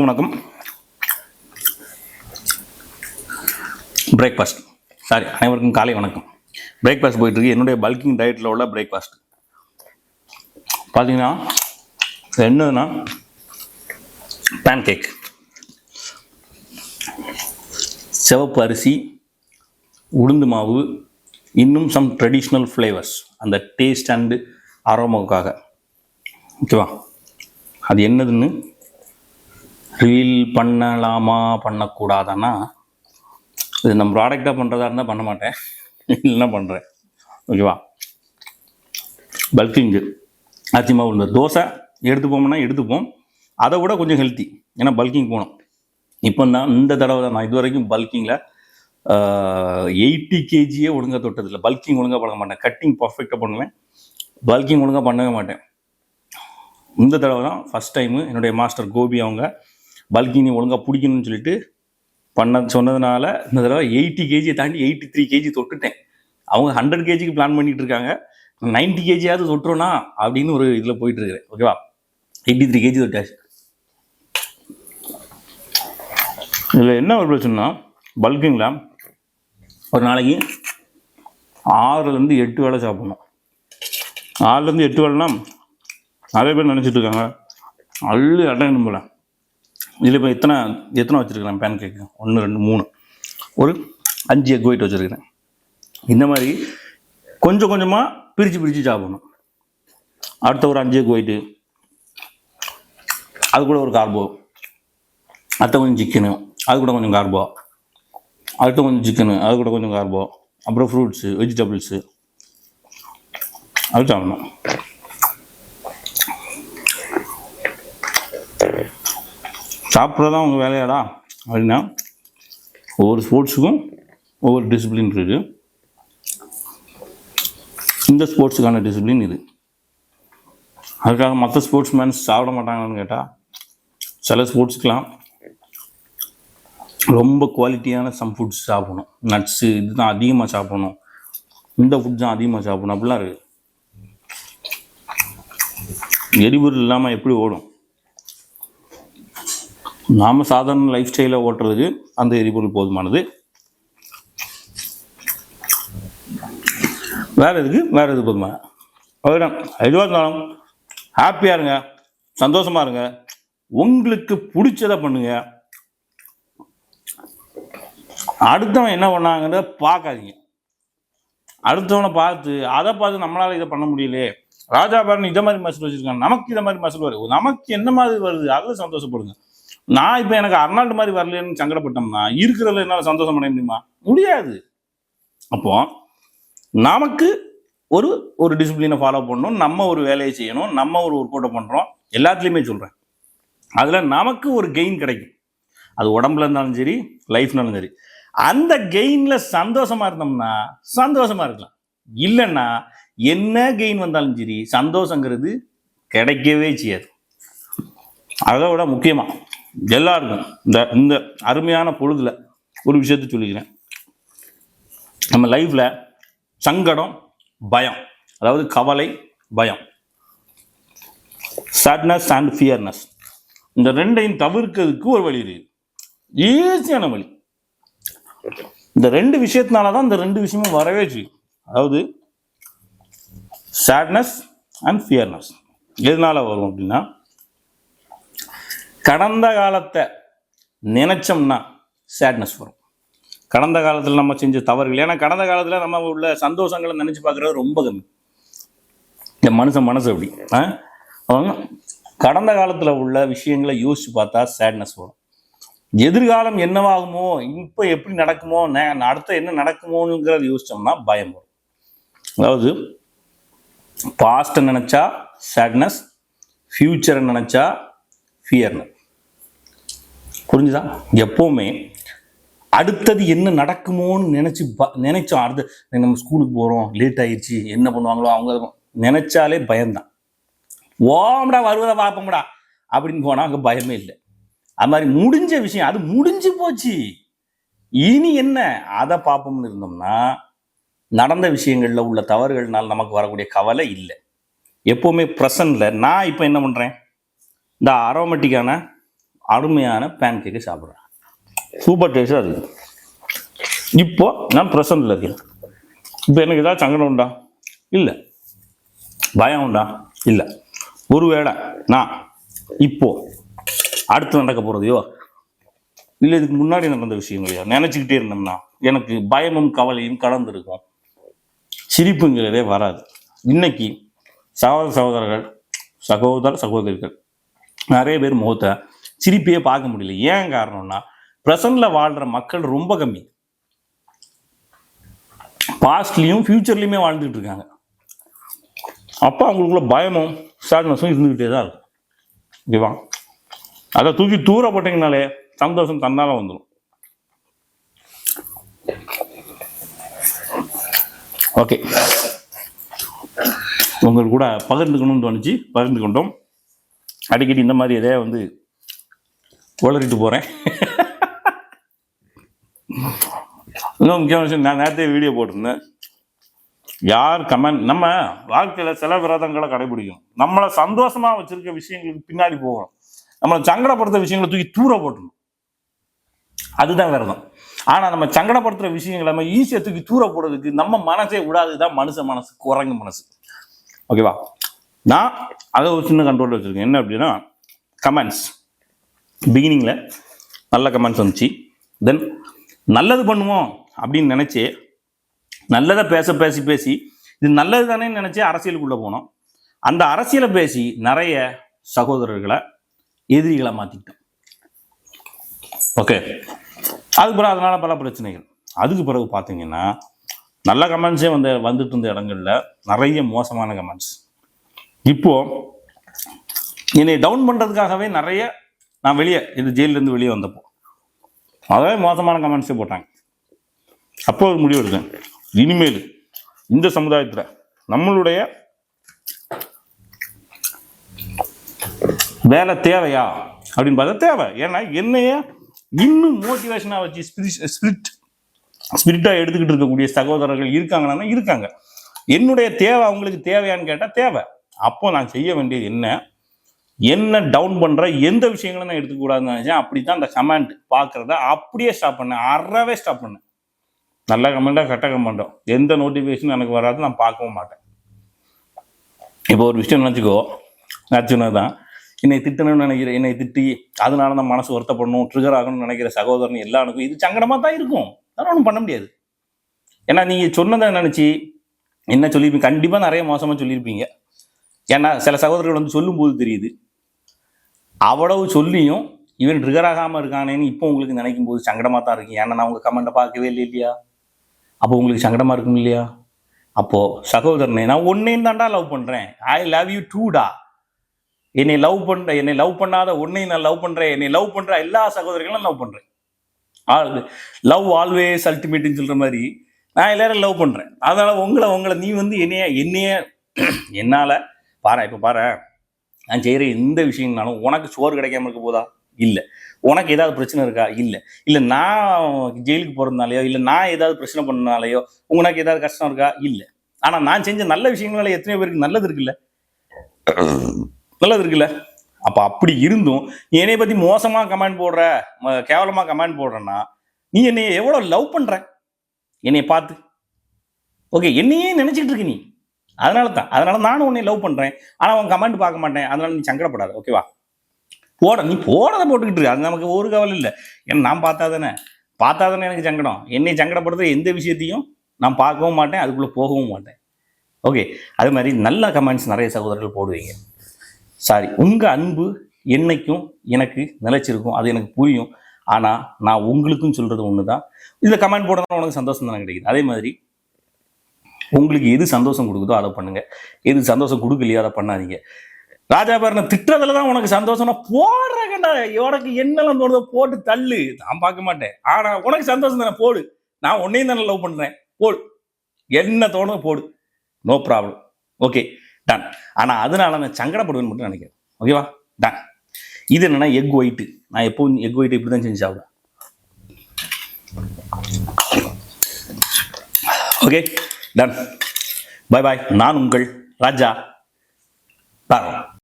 வணக்கம். பிரேக்ஃபாஸ்ட் அனைவருக்கும் காலை வணக்கம். பிரேக்ஃபாஸ்ட் போயிட்டு இருக்கு. என்னுடைய பல்கிங் டயட்டில் உள்ள பிரேக்ஃபாஸ்ட் பார்த்தீங்கன்னா என்னதுன்னா பேன் கேக், சிவப்பு அரிசி, உளுந்து மாவு, இன்னும் சம் ட்ரெடிஷ்னல் ஃப்ளேவர்ஸ், அந்த டேஸ்ட் அண்டு அரோமாவுக்காக. ஓகேவா? அது என்னதுன்னு ரிவீல் பண்ணலாமா பண்ணக்கூடாதான்னா, இது நம்ம ப்ராடக்டாக பண்ணுறதா இருந்தால் பண்ண மாட்டேன், இல்லைன்னா பண்ணுறேன். ஓகேவா? பல்கிங்கு அதிகமாக உள்ள தோசை எடுத்துப்போம்னா எடுத்துப்போம், அதை விட கொஞ்சம் ஹெல்த்தி. ஏன்னா பல்கிங் போகணும். இப்போ நான் இந்த தடவை தான், நான் இது வரைக்கும் பல்கிங்கில் 80 kg ஒழுங்காக தொட்டதில்லை. பல்கிங் ஒழுங்காக பண்ண மாட்டேன். கட்டிங் பர்ஃபெக்டாக பண்ணுவேன், பல்கிங் ஒழுங்காக பண்ணவே மாட்டேன். இந்த தடவை தான் ஃபஸ்ட் டைமு என்னுடைய மாஸ்டர் கோபி அவங்க பல்கிங் ஒழுங்காக பிடிக்கணும்னு சொல்லிட்டு சொன்னதுனால இந்த தடவை 80 kg தாண்டி 83 kg தொட்டுட்டேன். அவங்க 100 kg பிளான் பண்ணிட்டு இருக்காங்க. 90 kg தொட்டுறோன்னா அப்படின்னு ஒரு இதில் போயிட்டு இருக்கிறேன். ஓகேவா? 83 kg தொட்டாச்சு. இதில் என்ன ஒரு பிரச்சனைனா, பல்கிங்கில் ஒரு நாளைக்கு 6 to 8 வேளை சாப்பிடணும். 6 to 8 வேளைனா நிறைய பேர் நினச்சிட்டு இருக்காங்க அள்ளு அடையணும் போல. இதில் இப்போ எத்தனை வச்சுருக்கிறேன் பேன் கேக்கு? 1 2 3 ஒரு 5 எக் ஒயிட் வச்சுருக்கிறேன். இந்த மாதிரி கொஞ்சம் கொஞ்சமாக பிரித்து சாப்பிடணும். அடுத்த ஒரு 5 எக் ஒயிட்டு, அது கூட ஒரு கார்போ, அடுத்த கொஞ்சம் சிக்கனு, அது கூட கொஞ்சம் கார்போ, அடுத்த கொஞ்சம் சிக்கனு, அது கூட கொஞ்சம் கார்போ, அப்புறம் ஃப்ரூட்ஸு, வெஜிடபிள்ஸு, அது சாப்பிடணும். சாப்பிட்றதான் உங்கள் வேலையாடா அப்படின்னா, ஒவ்வொரு ஸ்போர்ட்ஸுக்கும் ஒவ்வொரு டிசிப்ளின் இருக்குது. இந்த ஸ்போர்ட்ஸுக்கான டிசிப்ளின் இது. அதுக்காக மற்ற ஸ்போர்ட்ஸ் மேன்ஸ் சாப்பிட மாட்டாங்கன்னு கேட்டால், சில ஸ்போர்ட்ஸுக்கெலாம் ரொம்ப குவாலிட்டியான சம் ஃபுட்ஸ் சாப்பிடணும். நட்ஸு இதுதான் அதிகமாக சாப்பிடணும், இந்த ஃபுட்ஸ் தான் அதிகமாக சாப்பிடணும், அப்படிலாம் இருக்குது. எரிபொருள் இல்லாமல் எப்படி ஓடும்? நாம் சாதாரண லைஃப் ஸ்டைலை ஓட்டுறதுக்கு அந்த எரிபொருள் போதுமானது. வேறு எது போதுமா? அதுதான். எதுவாக இருந்தாலும் ஹாப்பியாக இருங்க, சந்தோஷமாக இருங்க, உங்களுக்கு பிடிச்சதை பண்ணுங்க. அடுத்தவன் என்ன பண்ணாங்கிறத பார்க்காதீங்க. அடுத்தவனை அதை பார்த்து நம்மளால் இதை பண்ண முடியலையே, ராஜா பாருன்னு இதை மாதிரி மசில் வச்சுருக்காங்க, நமக்கு இதை மாதிரி மசில் வருது, நமக்கு என்ன மாதிரி வருது, அதில் சந்தோஷப்படுங்க. நான் இப்போ எனக்கு அர்னால்டு மாதிரி வரலன்னு சங்கடப்பட்டோம்னா இருக்கிறதுல என்னால் சந்தோஷம் பண்ண முடியுமா? முடியாது. அப்போ நமக்கு ஒரு டிசிப்ளினை ஃபாலோ பண்ணணும், நம்ம ஒரு வேலையை செய்யணும், நம்ம ஒரு ஒர்க் அவுட்டை பண்ணுறோம், எல்லாத்துலேயுமே சொல்கிறேன். அதில் நமக்கு ஒரு கெயின் கிடைக்கும். அது உடம்புல இருந்தாலும் சரி, லைஃப்னாலும் சரி. அந்த கெயினில் சந்தோஷமாக இருந்தோம்னா சந்தோஷமாக இருக்கலாம். இல்லைன்னா என்ன கெயின் வந்தாலும் சரி, சந்தோஷங்கிறது கிடைக்கவே செய்யாது. அதை விட முக்கியமாக எல்லாருக்கும் இந்த அருமையான பொழுதுல ஒரு விஷயத்த சொல்லிக்கிறேன். நம்ம லைஃப்பில் சங்கடம், பயம், அதாவது கவலை, பயம், சேட்னஸ் அண்ட் ஃபியர்னஸ், இந்த ரெண்டையும் தவிர்க்கிறதுக்கு ஒரு வழி இருக்குது. ஈஸியான வழி. இந்த 2 விஷயத்தினால தான் இந்த 2 விஷயமும் வரவே செய்யும். அதாவது சேட்னஸ் அண்ட் ஃபியர்னஸ் எதனால வரும் அப்படின்னா, கடந்த காலத்தை நினைச்சோம்னா சேட்னஸ் வரும். கடந்த காலத்தில் நம்ம செஞ்ச தவறுகள், ஏன்னா கடந்த காலத்தில் நம்ம உள்ள சந்தோஷங்களை நினச்சி பார்க்குறது ரொம்ப கம்மி. இந்த மனசு அப்படி அவங்க கடந்த காலத்தில் உள்ள விஷயங்களை யோசித்து பார்த்தா சேட்னஸ் வரும். எதிர்காலம் என்னவாகுமோ, இப்போ எப்படி நடக்குமோ, அடுத்த என்ன நடக்குமோங்கிறத யோசித்தோம்னா பயம் வரும். அதாவது பாஸ்ட்டை நினச்சா சேட்னஸ், ஃப்யூச்சரை நினச்சா ஃபியர்னஸ். புரிஞ்சுதா? எப்போவுமே அடுத்தது என்ன நடக்குமோன்னு நினைச்சோம். அடுத்து நம்ம ஸ்கூலுக்கு போகிறோம், லேட் ஆயிடுச்சு, என்ன பண்ணுவாங்களோ அவங்க நினைச்சாலே பயம்தான். ஓம்டா வருவதை பார்ப்போம்டா அப்படின்னு போனால் அங்கே பயமே இல்லை. அது மாதிரி முடிஞ்ச விஷயம், அது முடிஞ்சு போச்சு, இனி என்ன அதை பார்ப்போம்னு இருந்தோம்னா நடந்த விஷயங்களில் உள்ள தவறுகள்னால் நமக்கு வரக்கூடிய கவலை இல்லை. எப்போவுமே ப்ரெசன்ட்ல நான் இப்போ என்ன பண்ணுறேன், இந்த அரோமேட்டிக்கான அருமையான பேன் கேக்கை சாப்பிட்றேன். சூப்பர் டேஸ்டாக இருக்குது. இப்போ நான் ப்ரெசண்டில் இருக்கேன். இப்போ எனக்கு ஏதாவது சங்கடம் உண்டா? இல்லை. பயம் உண்டா? இல்லை. ஒருவேளை நான் இப்போ அடுத்து நடக்க போகிறதையோ இல்லை இதுக்கு முன்னாடி நடந்த விஷயங்களையோ நினச்சிக்கிட்டே இருந்தோம்னா எனக்கு பயமும் கவலையும் கலந்துருக்கும். சிரிப்புங்கிறதே வராது. இன்னைக்கு சகோதரிகள் நிறைய பேர் முகத்தை சிரிப்பையே பார்க்க முடியல. ஏன் காரணம்னா ப்ரெசன்ட்ல வாழ்ற மக்கள் ரொம்ப கம்மி. பாஸ்ட்லயும் ஃபியூச்சர்லயுமே வாழ்ந்துட்டு இருக்காங்க. அப்போ அவங்களுக்குள்ள பயமும் சேட்னஸும் இருந்துகிட்டே தான் இருக்கும். ஓகேவா? அதை தூக்கி தூர போட்டீங்கனாலே சந்தோஷம் தன்னால வந்துடும். ஓகே, உங்களுக்கு கூட பகிர்ந்துக்கணும்னு தோணுச்சு, பகிர்ந்து கொண்டோம். அடிக்கடி இந்த மாதிரி எதையா வந்து உளறிட்டு போகிறேன். இன்னும் முக்கியமான விஷயம், நான் நேரத்தையே வீடியோ போட்டிருந்தேன். யார் கமெண்ட், நம்ம வாழ்க்கையில் சில விரதங்களை கடைபிடிக்கணும். நம்மளை சந்தோஷமாக வச்சிருக்க விஷயங்களுக்கு பின்னாடி போகணும். நம்மளை சங்கடப்படுத்துற விஷயங்களை தூக்கி தூர போட்டணும். அதுதான் விரதம். ஆனால் நம்ம சங்கடப்படுத்துகிற விஷயங்களை நம்ம ஈஸியாக தூக்கி தூர போடுறதுக்கு நம்ம மனசே விடாதுதான் மனசு, குரங்கு மனசு. ஓகேவா? நான் அதை ஒரு சின்ன கண்ட்ரோல் வச்சுருக்கேன். என்ன அப்படின்னா, கமெண்ட்ஸ் பிகினிங்கில் நல்ல கமெண்ட்ஸ் வந்துச்சு. தென் நல்லது பண்ணுவோம் அப்படின்னு நினச்சி நல்லதை பேசி இது நல்லது தானே நினச்சி அரசியலுக்குள்ளே போனோம். அந்த அரசியலை பேசி நிறைய சகோதரர்களை எதிரிகளை மாற்றிக்கிட்டோம். ஓகே, அதுக்கு பிறகு அதனால பல பிரச்சனைகள். அதுக்கு பிறகு பார்த்தீங்கன்னா நல்ல கமெண்ட்ஸே வந்துட்டு இருந்த இடங்கள்ல நிறைய மோசமான கமெண்ட்ஸ். இப்போ என்னை டவுன் பண்ணுறதுக்காகவே நிறைய நான் இது ஜெயிலேருந்து வெளியே வந்தப்போ அதே மோசமான கமெண்ட்ஸே போட்டாங்க. அப்போ ஒரு முடிவு எடுத்தேன், இனிமேல் இந்த சமுதாயத்தில் நம்மளுடைய வேலை தேவையா அப்படின்னு பார்த்தா தேவை. ஏன்னா என்னைய இன்னும் மோட்டிவேஷனாக வச்சு ஸ்பிரிட்டாக எடுத்துக்கிட்டு இருக்கக்கூடிய சகோதரர்கள் இருக்காங்கன்னா இருக்காங்க. என்னுடைய தேவை அவங்களுக்கு தேவையான்னு கேட்டால் தேவை. அப்போ நான் செய்ய வேண்டியது என்ன டவுன் பண்ணுற எந்த விஷயங்களும் நான் எடுத்துக்கூடாதுன்னு நினச்சேன். அப்படி தான் அந்த கமெண்ட் பார்க்குறத அப்படியே ஸ்டாப் பண்ணேன், அறவே ஸ்டாப் பண்ணேன். நல்ல கமெண்ட்டாக கெட்ட கமெண்ட்டோ எந்த நோட்டிஃபிகேஷனும் எனக்கு வராது, நான் பார்க்கவும் மாட்டேன். இப்போ ஒரு விஷயம் நினச்சிக்கோ, நான் தான் என்னை திட்டணும்னு நினைக்கிற, என்னை திட்டி அதனால தான் மனசு வருத்தப்படணும், ட்ரிகர் ஆகணும்னு நினைக்கிற சகோதரன் எல்லாருக்கும் இது சங்கடமாக தான் இருக்கும். அதெல்லாம் ஒன்றும் பண்ண முடியாது. ஏன்னா நீங்கள் சொன்னதை நினச்சி என்ன சொல்லியிருப்பீங்க, கண்டிப்பாக நிறைய மோசமாக சொல்லியிருப்பீங்க. ஏன்னா சில சகோதரர்கள் வந்து சொல்லும்போது தெரியுது, அவ்வளவு சொல்லியும் இவன் ட்ரிகர் ஆகாமல் இருக்கானேன்னு இப்போ உங்களுக்கு நினைக்கும் போது சங்கடமாக தான் இருக்கு. ஏன்னா நான் உங்கள் கமெண்ட்டை பார்க்கவே இல்லையா? அப்போ உங்களுக்கு சங்கடமாக இருக்கும் இல்லையா? அப்போது சகோதரனே, நான் ஒன்னையும் தாண்டா லவ் பண்ணுறேன். ஐ லவ் யூ டூடா. என்னை லவ் பண்ணாத உன்னையும் நான் லவ் பண்ணுறேன். என்னை லவ் பண்ணுற எல்லா சகோதரிகளும் லவ் பண்ணுறேன். லவ் ஆல்வேஸ் அல்டிமேட்னு சொல்கிற மாதிரி நான் எல்லாரும் லவ் பண்ணுறேன். அதனால் உங்களை நீ வந்து என்னைய என்னால் பாரு, இப்போ பாரு, நான் செய்கிற எந்த விஷயம்னாலும் உனக்கு சோறு கிடைக்காம இருக்க போதா? இல்லை. உனக்கு ஏதாவது பிரச்சனை இருக்கா? இல்லை. நான் ஜெயிலுக்கு போகிறதுனாலையோ இல்லை நான் ஏதாவது பிரச்சனை பண்ணனாலையோ உனக்கு ஏதாவது கஷ்டம் இருக்கா? இல்லை. ஆனால் நான் செஞ்ச நல்ல விஷயங்களால எத்தனையோ பேருக்கு நல்லது இருக்குல்ல. அப்போ அப்படி இருந்தும் என்னைய பற்றி மோசமாக கமெண்ட் போடுற, கேவலமாக கமெண்ட் போடுறேன்னா நீ என்னைய எவ்வளோ லவ் பண்ணுற என்னைய பார்த்து. ஓகே, என்னையே நினச்சிக்கிட்டு இருக்கு நீ. அதனால நானும் உன்னை லவ் பண்ணுறேன். ஆனால் உன் கமெண்ட் பார்க்க மாட்டேன். அதனால நீ சங்கடப்படாத. ஓகேவா? நீ போடுறதை போட்டுக்கிட்டு இருக்கு. அது நமக்கு ஒரு கவலை இல்லை. ஏன்னா நான் பார்த்தா தானே எனக்கு சங்கடம். என்னை சங்கடப்படுத்துற எந்த விஷயத்தையும் நான் பார்க்கவும் மாட்டேன், அதுக்குள்ளே போகவும் மாட்டேன். ஓகே, அது மாதிரி நல்ல கமெண்ட்ஸ் நிறைய சகோதரர்கள் போடுவீங்க. சாரி, உங்கள் அன்பு என்னைக்கும் எனக்கு நிலைச்சிருக்கும், அது எனக்கு புரியும். ஆனால் நான் உங்களுக்கும் சொல்கிறது ஒன்று தான், இதில் கமெண்ட் போடுறதுனா உனக்கு சந்தோஷம் தானே கிடைக்குது. அதே மாதிரி உங்களுக்கு எது சந்தோஷம் கொடுக்குதோ அதை பண்ணுங்கள், எது சந்தோஷம் கொடுக்கலையோ அதை பண்ணாதீங்க. ராஜாபாரனை திட்டுறதுல தான் உனக்கு சந்தோஷம்னா போடுறேன்டா, உனக்கு என்னெல்லாம் தோணுதோ போட்டு தள்ளு, நான் பார்க்க மாட்டேன். ஆனால் உனக்கு சந்தோஷம் தானே, போடு. நான் உன்னையும் தானே லவ் பண்ணுறேன், போடு. என்ன தோணுதோ போடு, நோ ப்ராப்ளம். Okay, ton. ஆனால் அதனால நான் சங்கடப்படுவேன்னு மட்டும் நினைக்கிறேன். ஓகேவா? டன். இது என்னன்னா எக் ஒயிட்டு. நான் எப்பவும் எக் ஒயிட்டு இப்படி தான் செஞ்சு சாப்பிடுவேன். Okay, done. Bye bye. நான் உங்கள் ராஜா. பாருங்க.